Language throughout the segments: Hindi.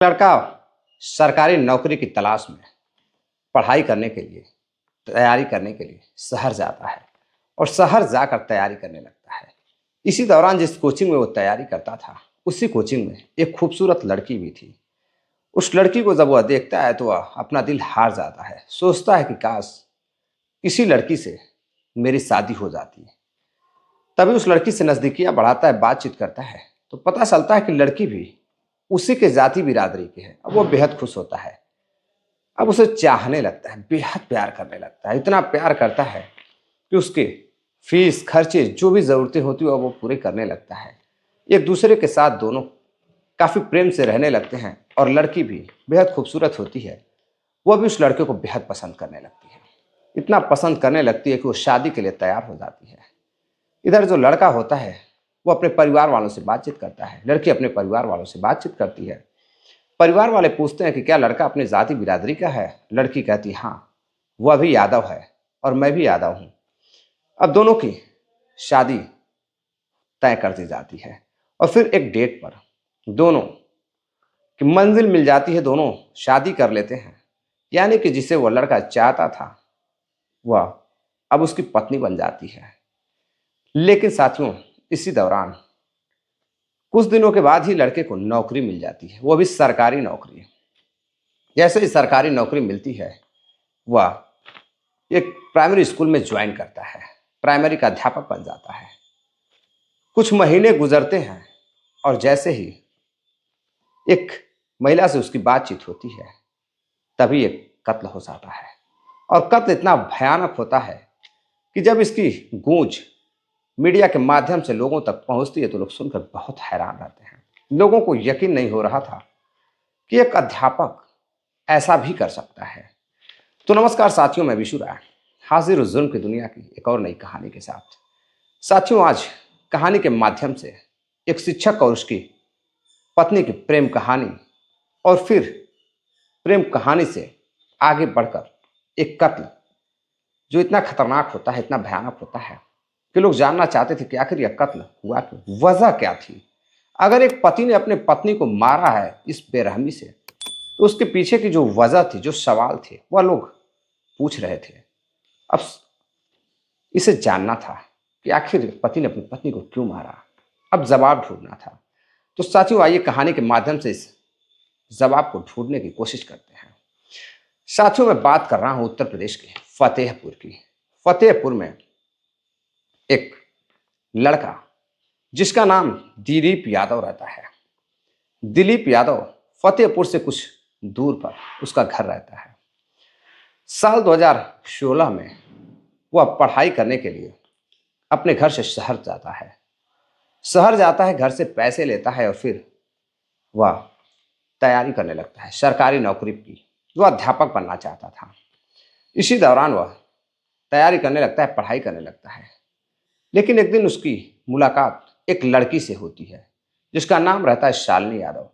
लड़का सरकारी नौकरी की तलाश में पढ़ाई करने के लिए, तैयारी करने के लिए शहर जाता है और शहर जाकर तैयारी करने लगता है। इसी दौरान जिस कोचिंग में वो तैयारी करता था, उसी कोचिंग में एक खूबसूरत लड़की भी थी। उस लड़की को जब वह देखता है तो वह अपना दिल हार जाता है। सोचता है कि काश इसी लड़की से मेरी शादी हो जाती है। तभी उस लड़की से नज़दीकियाँ बढ़ाता है, बातचीत करता है, तो पता चलता है कि लड़की भी उसी के जाति बिरादरी की है। अब वो बेहद खुश होता है। अब उसे चाहने लगता है, बेहद प्यार करने लगता है। इतना प्यार करता है कि उसके फीस, खर्चे, जो भी ज़रूरतें होती हैं वो पूरे करने लगता है। एक दूसरे के साथ दोनों काफ़ी प्रेम से रहने लगते हैं और लड़की भी बेहद खूबसूरत होती है। वह भी उस लड़के को बेहद पसंद करने लगती है। इतना पसंद करने लगती है कि वो शादी के लिए तैयार हो जाती है। इधर जो लड़का होता है वो अपने परिवार वालों से बातचीत करता है, लड़की अपने परिवार वालों से बातचीत करती है। परिवार वाले पूछते हैं कि क्या लड़का अपनी जाति बिरादरी का है? लड़की कहती हाँ, वह भी यादव है और मैं भी यादव हूँ। अब दोनों की शादी तय कर दी जाती है और फिर एक डेट पर दोनों की मंजिल मिल जाती है, दोनों शादी कर लेते हैं। यानी कि जिसे वह लड़का चाहता था वह अब उसकी पत्नी बन जाती है। लेकिन साथियों, इसी दौरान कुछ दिनों के बाद ही लड़के को नौकरी मिल जाती है, वो भी सरकारी नौकरी। जैसे ही सरकारी नौकरी मिलती है वह एक प्राइमरी स्कूल में ज्वाइन करता है, प्राइमरी का अध्यापक बन जाता है। कुछ महीने गुजरते हैं और जैसे ही एक महिला से उसकी बातचीत होती है तभी एक कत्ल हो जाता है। और कत्ल इतना भयानक होता है कि जब इसकी गूंज मीडिया के माध्यम से लोगों तक पहुंचती है तो लोग सुनकर बहुत हैरान रहते हैं। लोगों को यकीन नहीं हो रहा था कि एक अध्यापक ऐसा भी कर सकता है। तो नमस्कार साथियों, मैं विशु राय हाजिर हूं जुल्म की दुनिया की एक और नई कहानी के साथ। साथियों, आज कहानी के माध्यम से एक शिक्षक और उसकी पत्नी की प्रेम कहानी और फिर प्रेम कहानी से आगे बढ़कर एक कत्ल जो इतना खतरनाक होता है, इतना भयानक होता है कि लोग जानना चाहते थे कि आखिर यह कत्ल हुआ क्यों, वजह क्या थी। अगर एक पति ने अपने पत्नी को मारा है इस बेरहमी से तो उसके पीछे की जो वजह थी, जो सवाल थे, वह लोग पूछ रहे थे। अब इसे जानना था कि आखिर पति ने अपनी पत्नी को क्यों मारा। अब जवाब ढूंढना था। तो साथियों, आइए कहानी के माध्यम से इस जवाब को ढूंढने की कोशिश करते हैं। साथियों, मैं बात कर रहा हूं उत्तर प्रदेश के फतेहपुर की। फतेहपुर में एक लड़का जिसका नाम दिलीप यादव रहता है। दिलीप यादव फतेहपुर से कुछ दूर पर उसका घर रहता है। साल 2016 में वह पढ़ाई करने के लिए अपने घर से शहर जाता है। शहर जाता है, घर से पैसे लेता है और फिर वह तैयारी करने लगता है सरकारी नौकरी की। वह अध्यापक बनना चाहता था। इसी दौरान वह तैयारी करने लगता है, पढ़ाई करने लगता है। लेकिन एक दिन उसकी मुलाकात एक लड़की से होती है जिसका नाम रहता है शालिनी यादव।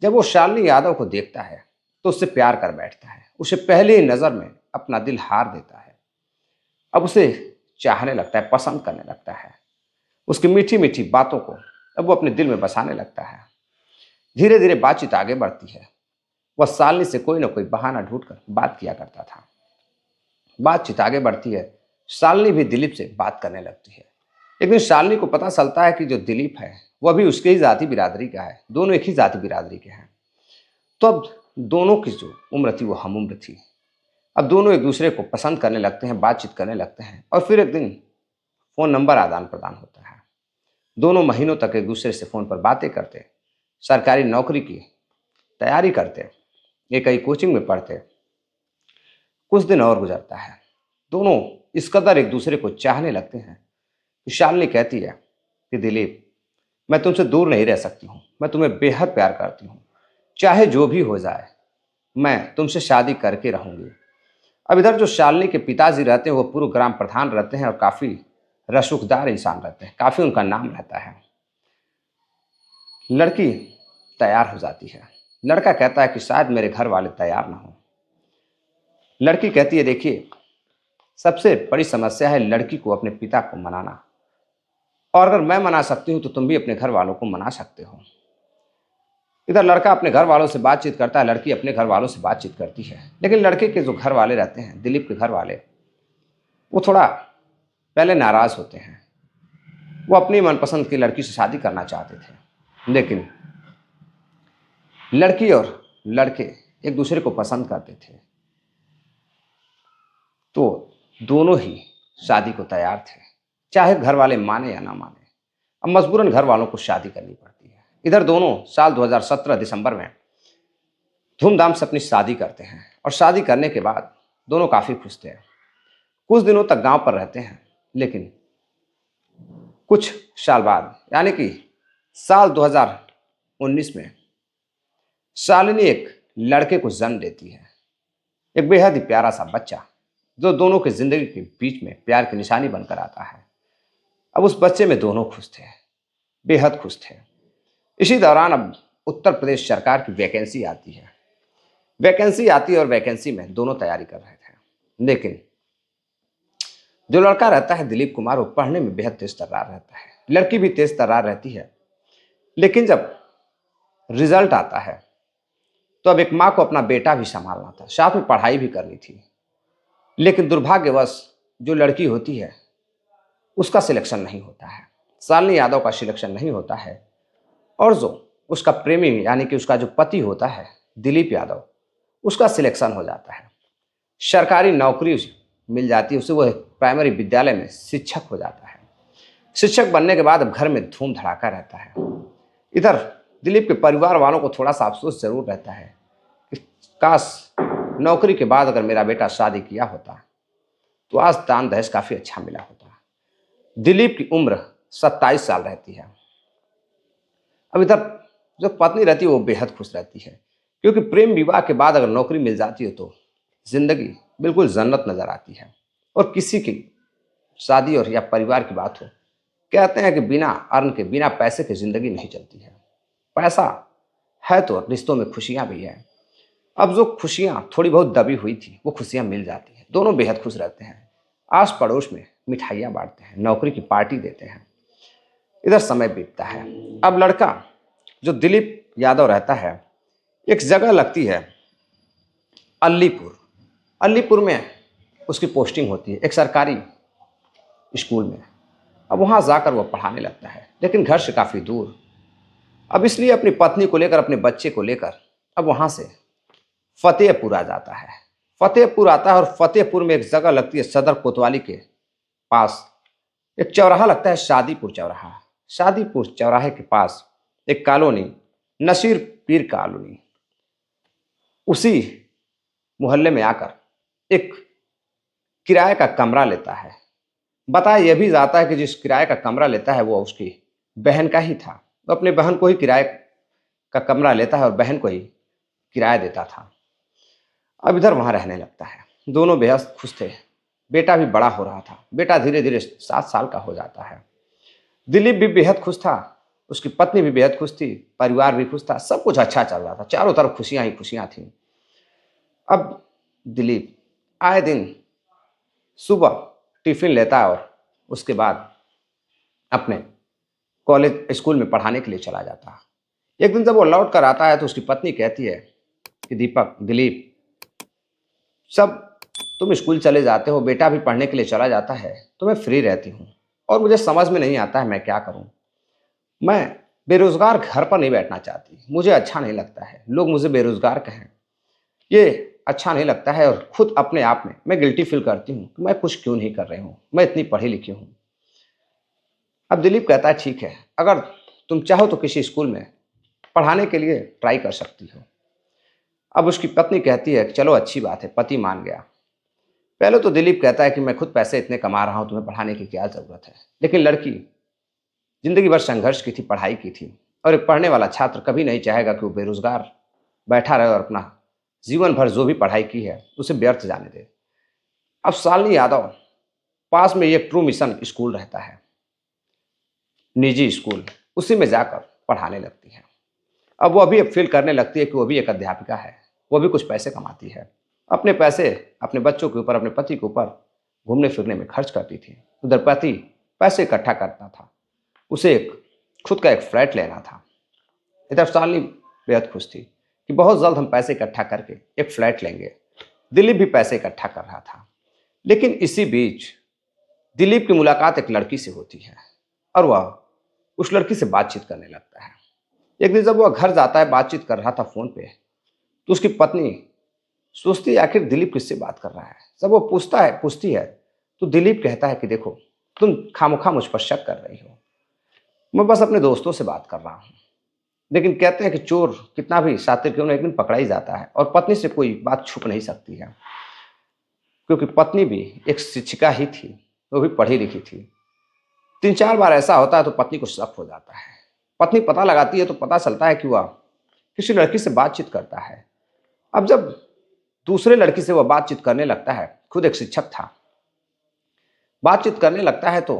जब वो शालिनी यादव को देखता है तो उससे प्यार कर बैठता है। उसे पहले ही नज़र में अपना दिल हार देता है। अब उसे चाहने लगता है, पसंद करने लगता है। उसकी मीठी मीठी बातों को अब वो अपने दिल में बसाने लगता है। धीरे धीरे बातचीत आगे बढ़ती है। वह शालिनी से कोई ना कोई बहाना ढूंढकर बात किया करता था। बातचीत आगे बढ़ती है। शालिनी भी दिलीप से बात करने लगती है। एक दिन शालिनी को पता चलता है कि जो दिलीप है वह भी उसके ही जाति बिरादरी का है। दोनों एक ही जाति बिरादरी के हैं। तो अब दोनों की जो उम्र थी वो हम उम्र थी। अब दोनों एक दूसरे को पसंद करने लगते हैं, बातचीत करने लगते हैं और फिर एक दिन फ़ोन नंबर आदान प्रदान होता है। दोनों महीनों तक एक दूसरे से फ़ोन पर बातें करते, सरकारी नौकरी की तैयारी करते, एक ही कोचिंग में पढ़ते। कुछ दिन और गुजरता है। दोनों इस कदर एक दूसरे को चाहने लगते हैं कि शालिनी कहती है कि दिलीप, मैं तुमसे दूर नहीं रह सकती हूँ, मैं तुम्हें बेहद प्यार करती हूँ, चाहे जो भी हो जाए मैं तुमसे शादी करके रहूँगी। अब इधर जो शालिनी के पिताजी रहते हैं वो पूर्व ग्राम प्रधान रहते हैं और काफ़ी रसूखदार इंसान रहते हैं, काफ़ी उनका नाम रहता है। लड़की तैयार हो जाती है। लड़का कहता है कि शायद मेरे घर वाले तैयार ना हो। लड़की कहती है, देखिए, सबसे बड़ी समस्या है लड़की को अपने पिता को मनाना, और अगर मैं मना सकती हूँ तो तुम भी अपने घर वालों को मना सकते हो। इधर लड़का अपने घर वालों से बातचीत करता है, लड़की अपने घर वालों से बातचीत करती है। लेकिन लड़के के जो घर वाले रहते हैं, दिलीप के घर वाले, वो थोड़ा पहले नाराज होते हैं। वो अपनी मनपसंद की लड़की से शादी करना चाहते थे, लेकिन लड़की और लड़के एक दूसरे को पसंद करते थे, तो दोनों ही शादी को तैयार थे, चाहे घर वाले माने या ना माने। अब मजबूरन घर वालों को शादी करनी पड़ती है। इधर दोनों साल 2017 दिसंबर में धूमधाम से अपनी शादी करते हैं और शादी करने के बाद दोनों काफ़ी खुश थे। कुछ दिनों तक गांव पर रहते हैं, लेकिन कुछ साल बाद यानी कि साल 2019 में शालिनी एक लड़के को जन्म देती है, एक बेहद ही प्यारा सा बच्चा जो दोनों की जिंदगी के बीच में प्यार की निशानी बनकर आता है। अब उस बच्चे में दोनों खुश थे, बेहद खुश थे। इसी दौरान अब उत्तर प्रदेश सरकार की वैकेंसी आती है। वैकेंसी आती है और वैकेंसी में दोनों तैयारी कर रहे थे, लेकिन जो लड़का रहता है दिलीप कुमार, वो पढ़ने में बेहद तेज तर्रार रहता है, लड़की भी तेज तर्रार रहती है। लेकिन जब रिजल्ट आता है तो अब एक माँ को अपना बेटा भी संभालना था, साथ में पढ़ाई भी करनी थी। लेकिन दुर्भाग्यवश जो लड़की होती है उसका सिलेक्शन नहीं होता है, शालिनी यादव का सिलेक्शन नहीं होता है। और जो उसका प्रेमी यानी कि उसका जो पति होता है दिलीप यादव, उसका सिलेक्शन हो जाता है, सरकारी नौकरी मिल जाती है उसे, वो प्राइमरी विद्यालय में शिक्षक हो जाता है। शिक्षक बनने के बाद अब घर में धूम धड़ाका रहता है। इधर दिलीप के परिवार वालों को थोड़ा सा अफसोस जरूर रहता है कि काश नौकरी के बाद अगर मेरा बेटा शादी किया होता तो आज दान दहेज काफ़ी अच्छा मिला होता। दिलीप की उम्र 27 साल रहती है। अब इधर जो पत्नी रहती है वो बेहद खुश रहती है, क्योंकि प्रेम विवाह के बाद अगर नौकरी मिल जाती है तो जिंदगी बिल्कुल जन्नत नजर आती है। और किसी की शादी और या परिवार की बात हो, कहते हैं कि बिना अर्न के, बिना पैसे के जिंदगी नहीं चलती है। पैसा है तो रिश्तों में खुशियां भी है। अब जो खुशियां थोड़ी बहुत दबी हुई थी वो खुशियां मिल जाती हैं, दोनों बेहद खुश रहते हैं। आस पड़ोस में मिठाइयाँ बांटते हैं, नौकरी की पार्टी देते हैं। इधर समय बीतता है। अब लड़का जो दिलीप यादव रहता है, एक जगह लगती है अलीपुर। अलीपुर में उसकी पोस्टिंग होती है एक सरकारी स्कूल में। अब वहाँ जाकर वह पढ़ाने लगता है, लेकिन घर से काफ़ी दूर। अब इसलिए अपनी पत्नी को लेकर, अपने बच्चे को लेकर अब वहाँ से फतेहपुर आ जाता है। फतेहपुर आता है और फतेहपुर में एक जगह लगती है सदर कोतवाली के पास, एक चौराहा लगता है शादीपुर चौराहा। शादीपुर चौराहे के पास एक कॉलोनी, नसीर पीर कॉलोनी, उसी मोहल्ले में आकर एक किराए का कमरा लेता है। बताया यह भी जाता है कि जिस किराए का कमरा लेता है वो उसकी बहन का ही था। वो अपने बहन को ही किराए का कमरा लेता है और बहन को ही किराया देता था। अब इधर वहाँ रहने लगता है। दोनों बेहद खुश थे। बेटा भी बड़ा हो रहा था, बेटा धीरे धीरे 7 साल का हो जाता है। दिलीप भी बेहद खुश था, उसकी पत्नी भी बेहद खुश थी, परिवार भी खुश था, सब कुछ अच्छा चल रहा था, चारों तरफ खुशियाँ ही खुशियाँ थीं। अब दिलीप आए दिन सुबह टिफिन लेता है और उसके बाद अपने कॉलेज स्कूल में पढ़ाने के लिए चला जाता है। एक दिन जब वो लौट कर आता है तो उसकी पत्नी कहती है कि दिलीप, सब तुम स्कूल चले जाते हो, बेटा भी पढ़ने के लिए चला जाता है, तो मैं फ्री रहती हूँ और मुझे समझ में नहीं आता है मैं क्या करूँ। मैं बेरोज़गार घर पर नहीं बैठना चाहती, मुझे अच्छा नहीं लगता है लोग मुझे बेरोज़गार कहें, ये अच्छा नहीं लगता है। और खुद अपने आप में मैं गिल्टी फील करती हूँ कि मैं कुछ क्यों नहीं कर रही हूँ, मैं इतनी पढ़ी लिखी हूँ। अब दिलीप कहता है ठीक है, अगर तुम चाहो तो किसी स्कूल में पढ़ाने के लिए ट्राई कर सकती हो। अब उसकी पत्नी कहती है कि चलो अच्छी बात है, पति मान गया। पहले तो दिलीप कहता है कि मैं खुद पैसे इतने कमा रहा हूँ, तुम्हें पढ़ाने की क्या ज़रूरत है। लेकिन लड़की जिंदगी भर संघर्ष की थी, पढ़ाई की थी, और एक पढ़ने वाला छात्र कभी नहीं चाहेगा कि वो बेरोजगार बैठा रहे और अपना जीवन भर जो भी पढ़ाई की है उसे व्यर्थ जाने दे। अब शालिनी यादव पास में एक ट्रू मिशन स्कूल रहता है, निजी स्कूल, उसी में जाकर पढ़ाने लगती है। अब वो अभी फील करने लगती है कि वो भी एक अध्यापिका है, वो भी कुछ पैसे कमाती है, अपने पैसे अपने बच्चों के ऊपर, अपने पति के ऊपर घूमने फिरने में खर्च करती थी। उधर पति पैसे इकट्ठा करता था, उसे खुद का एक फ्लैट लेना था। इधर शालिनी बेहद खुश थी कि बहुत जल्द हम पैसे इकट्ठा करके एक फ्लैट लेंगे। दिलीप भी पैसे इकट्ठा कर रहा था। लेकिन इसी बीच दिलीप की मुलाकात एक लड़की से होती है और वह उस लड़की से बातचीत करने लगता है। एक दिन जब वह घर जाता है, बातचीत कर रहा था फोन पे, तो उसकी पत्नी सोचती है आखिर दिलीप किससे बात कर रहा है। जब वो पूछती है तो दिलीप कहता है कि देखो, तुम खामोखा मुझ पर शक कर रही हो, मैं बस अपने दोस्तों से बात कर रहा हूँ। लेकिन कहते हैं कि चोर कितना भी शातिर क्यों ना एक दिन पकड़ा ही जाता है, और पत्नी से कोई बात छुप नहीं सकती है, क्योंकि पत्नी भी एक शिक्षिका ही थी, वो भी पढ़ी लिखी थी। 3-4 बार ऐसा होता है तो पत्नी को शक हो जाता है। पत्नी पता लगाती है तो पता चलता है कि वह किसी लड़की से बातचीत करता है। अब जब दूसरे लड़की से वह बातचीत करने लगता है, खुद एक शिक्षक था, बातचीत करने लगता है, तो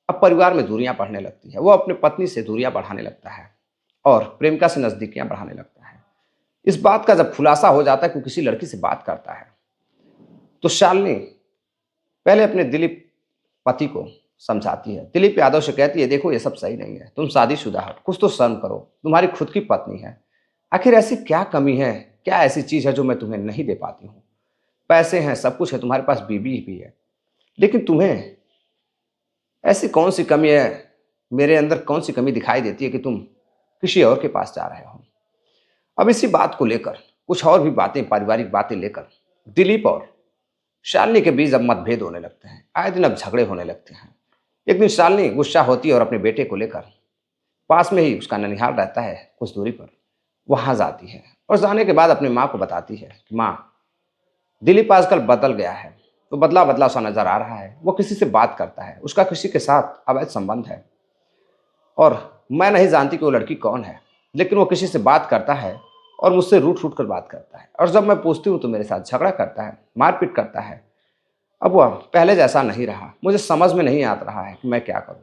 अब परिवार में दूरियां बढ़ने लगती है। वो अपने पत्नी से दूरियां बढ़ाने लगता है और प्रेमिका से नजदीकियां बढ़ाने लगता है। इस बात का जब खुलासा हो जाता है कि किसी लड़की से बात करता है, तो शालिनी पहले अपने दिलीप पति को समझाती है। दिलीप यादव से कहती है, देखो ये सब सही नहीं है, तुम शादीशुदा हो, कुछ तो शर्म करो, तुम्हारी खुद की पत्नी है, आखिर ऐसी क्या कमी है, क्या ऐसी चीज है जो मैं तुम्हें नहीं दे पाती हूँ। पैसे हैं, सब कुछ है, तुम्हारे पास बीबी भी है, लेकिन तुम्हें ऐसी कौन सी कमी है, मेरे अंदर कौन सी कमी दिखाई देती है कि तुम किसी और के पास जा रहे हो। अब इसी बात को लेकर कुछ और भी बातें, पारिवारिक बातें लेकर दिलीप और शालिनी के बीच अब मतभेद होने लगते हैं। आए दिन अब झगड़े होने लगते हैं। एक दिन शालिनी गुस्सा होती है और अपने बेटे को लेकर, पास में ही उसका ननिहाल रहता है कुछ दूरी पर, वहां जाती है और जाने के बाद अपनी माँ को बताती है कि माँ, दिलीप आजकल बदल गया है, तो बदला बदला सा नजर आ रहा है, वो किसी से बात करता है, उसका किसी के साथ अवैध संबंध है, और मैं नहीं जानती कि वो लड़की कौन है, लेकिन वो किसी से बात करता है और मुझसे रूठ रूठ कर बात करता है, और जब मैं पूछती हूँ तो मेरे साथ झगड़ा करता है, मारपीट करता है। अब वह पहले जैसा नहीं रहा, मुझे समझ में नहीं आ रहा है कि मैं क्या करूँ।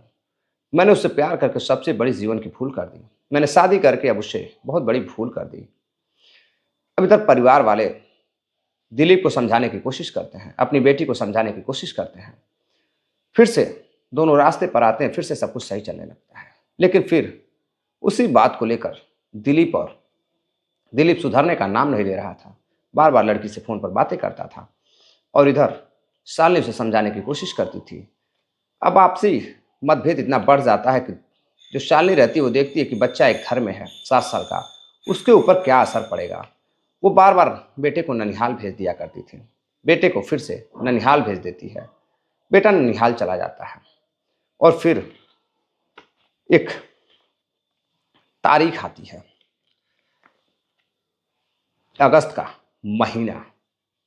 मैंने उससे प्यार करके सबसे बड़ी जीवन की भूल कर दी, मैंने शादी करके अब उससे बहुत बड़ी भूल कर दी। अब इधर परिवार वाले दिलीप को समझाने की कोशिश करते हैं, अपनी बेटी को समझाने की कोशिश करते हैं, फिर से दोनों रास्ते पर आते हैं, फिर से सब कुछ सही चलने लगता है। लेकिन फिर उसी बात को लेकर दिलीप सुधरने का नाम नहीं ले रहा था, बार बार लड़की से फोन पर बातें करता था, और इधर शालिनी से समझाने की कोशिश करती थी। अब आपसी मतभेद इतना बढ़ जाता है कि जो शालिनी रहती है वो देखती है कि बच्चा एक घर में है 7 साल का, उसके ऊपर क्या असर पड़ेगा। वो बार बार बेटे को ननिहाल भेज दिया करती थी, बेटे को फिर से ननिहाल भेज देती है, बेटा ननिहाल चला जाता है। और फिर एक तारीख आती है, अगस्त का महीना,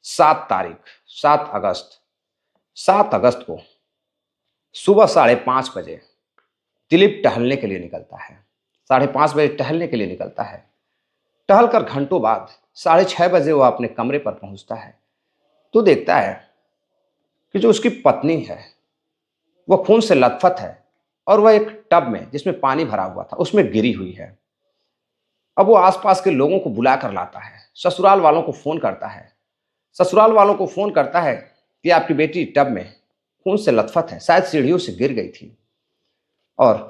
7 तारीख, 7 अगस्त। 7 अगस्त को सुबह 5:30 बजे दिलीप टहलने के लिए निकलता है। 5:30 बजे टहलने के लिए निकलता है। टहल कर घंटों बाद 6:30 बजे वह अपने कमरे पर पहुंचता है, तो देखता है कि जो उसकी पत्नी है वह खून से लथपथ है, और वह एक टब में जिसमें पानी भरा हुआ था उसमें गिरी हुई है। अब वो आसपास के लोगों को बुला कर लाता है, ससुराल वालों को फोन करता है, ससुराल वालों को फोन करता है कि आपकी बेटी टब में खून से लथपथ है, शायद सीढ़ियों से गिर गई थी और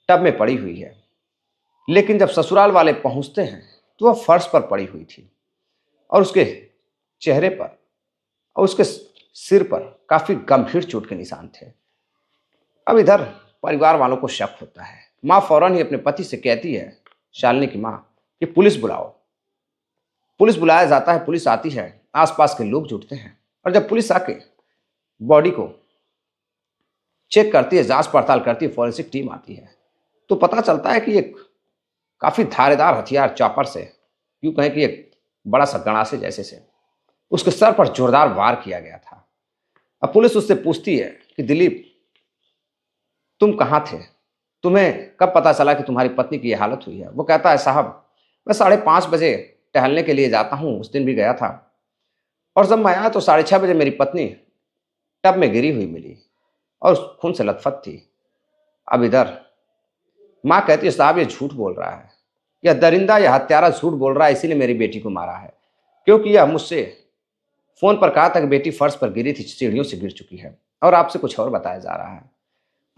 टब में पड़ी हुई है। लेकिन जब ससुराल वाले पहुंचते हैं तो वह फर्श पर पड़ी हुई थी, और उसके चेहरे पर और उसके सिर पर काफी गंभीर चोट के निशान थे। अब इधर परिवार वालों को शक होता है। माँ फौरन ही अपने पति से कहती है, शालिनी की माँ, कि पुलिस बुलाओ। पुलिस बुलाया जाता है, पुलिस आती है, आसपास के लोग जुटते हैं, और जब पुलिस आके बॉडी को चेक करती है, जांच पड़ताल करती है, फॉरेंसिक टीम आती है, तो पता चलता है कि एक काफी धारेदार हथियार, चॉपर से, यूं कहें कि एक बड़ा सा गणासे जैसे से उसके सर पर जोरदार वार किया गया था। अब पुलिस उससे पूछती है कि दिलीप, तुम कहाँ थे, तुम्हें कब पता चला कि तुम्हारी पत्नी की यह हालत हुई है। वो कहता है, साहब मैं 5:30 बजे टहलने के लिए जाता हूँ, उस दिन भी गया था, और जब मैं आया तो 6:30 बजे मेरी पत्नी टब में गिरी हुई मिली और खून से लथपथ थी। अब इधर माँ कहती है, साहब ये झूठ बोल रहा है, यह दरिंदा, यह हत्यारा झूठ बोल रहा है, इसीलिए मेरी बेटी को मारा है, क्योंकि यह मुझसे फोन पर कहा था कि बेटी फर्श पर गिरी थी, सीढ़ियों से गिर चुकी है, और आपसे कुछ और बताया जा रहा है।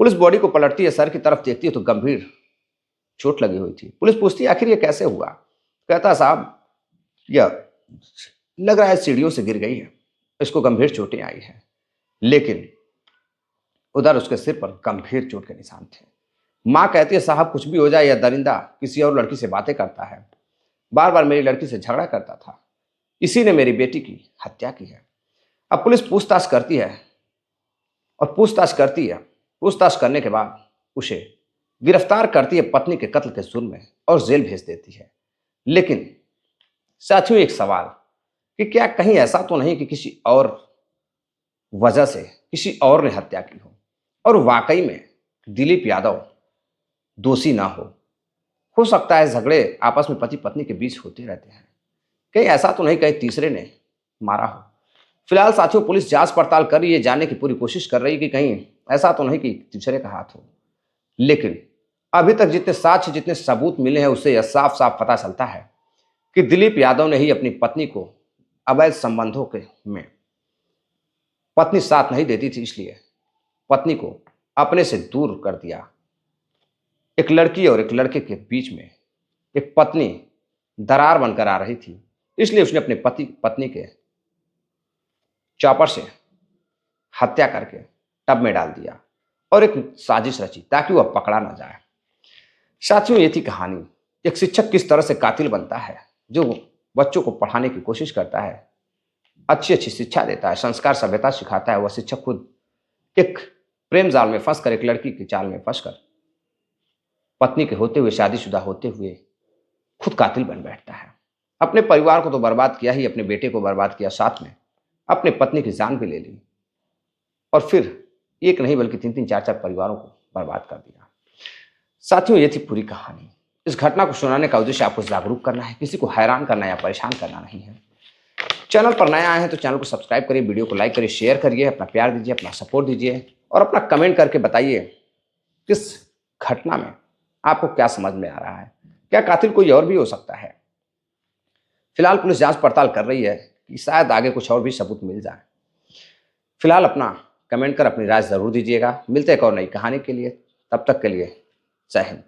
पुलिस बॉडी को पलटती है, सर की तरफ देखती है तो गंभीर चोट लगी हुई थी। पुलिस पूछती आखिर ये कैसे हुआ? कहता साहब यह लग रहा है सीढ़ियों से गिर गई है, इसको गंभीर चोटें आई हैं। लेकिन उधर उसके सिर पर गंभीर चोट के निशान थे। माँ कहती है साहब कुछ भी हो जाए, यह दरिंदा किसी और लड़की से बातें करता है, बार बार मेरी लड़की से झगड़ा करता था, इसी ने मेरी बेटी की हत्या की है। अब पुलिस पूछताछ करती है और पूछताछ करने के बाद उसे गिरफ्तार करती है पत्नी के कत्ल के जुर्म में और जेल भेज देती है। लेकिन साथियों एक सवाल कि क्या कहीं ऐसा तो नहीं कि किसी और वजह से किसी और ने हत्या की हो और वाकई में दिलीप यादव दोषी ना हो सकता है झगड़े आपस में पति पत्नी के बीच होते रहते हैं, कहीं ऐसा तो नहीं कहीं तीसरे ने मारा हो। फिलहाल साथियों पुलिस जांच पड़ताल कर रही है, जानने की पूरी कोशिश कर रही है कि कहीं ऐसा तो नहीं कि तीसरे का हाथ हो। लेकिन अभी तक जितने साक्ष्य जितने सबूत मिले हैं उससे यह साफ साफ पता चलता है कि दिलीप यादव ने ही अपनी पत्नी को अवैध संबंधों के में, पत्नी साथ नहीं देती थी इसलिए पत्नी को अपने से दूर कर दिया। एक लड़की और एक लड़के के बीच में एक पत्नी दरार बनकर आ रही थी, इसलिए उसने अपने पत्नी के चॉपर से हत्या करके टब में डाल दिया और एक साजिश रची ताकि वह पकड़ा ना जाए। साथियों ये थी कहानी। एक शिक्षक किस तरह से कातिल बनता है, जो बच्चों को पढ़ाने की कोशिश करता है, अच्छी अच्छी शिक्षा देता है, संस्कार सभ्यता सिखाता है, वह शिक्षक खुद एक प्रेम जाल में फंसकर, एक लड़की की चाल में फंसकर, पत्नी के होते हुए, शादीशुदा होते हुए खुद कातिल बन बैठता है। अपने परिवार को तो बर्बाद किया ही, अपने बेटे को बर्बाद किया, साथ में अपने पत्नी की जान भी ले ली और फिर एक नहीं बल्कि 3-3, 4-4 परिवारों को बर्बाद कर दिया। साथियों ये थी पूरी कहानी। इस घटना को सुनाने का उद्देश्य आपको जागरूक करना है, किसी को हैरान करना या परेशान करना नहीं है। चैनल पर नया आए हैं तो चैनल को सब्सक्राइब करिए, वीडियो को लाइक करिए, शेयर करिए, अपना प्यार दीजिए, अपना सपोर्ट दीजिए और अपना कमेंट करके बताइए किस घटना में आपको क्या समझ में आ रहा है, क्या कातिल कोई और भी हो सकता है। फिलहाल पुलिस जांच पड़ताल कर रही है कि शायद आगे कुछ और भी सबूत मिल जाए। फिलहाल अपना कमेंट कर अपनी राय जरूर दीजिएगा। मिलते हैं एक और नई कहानी के लिए, तब तक के लिए जय हिंद।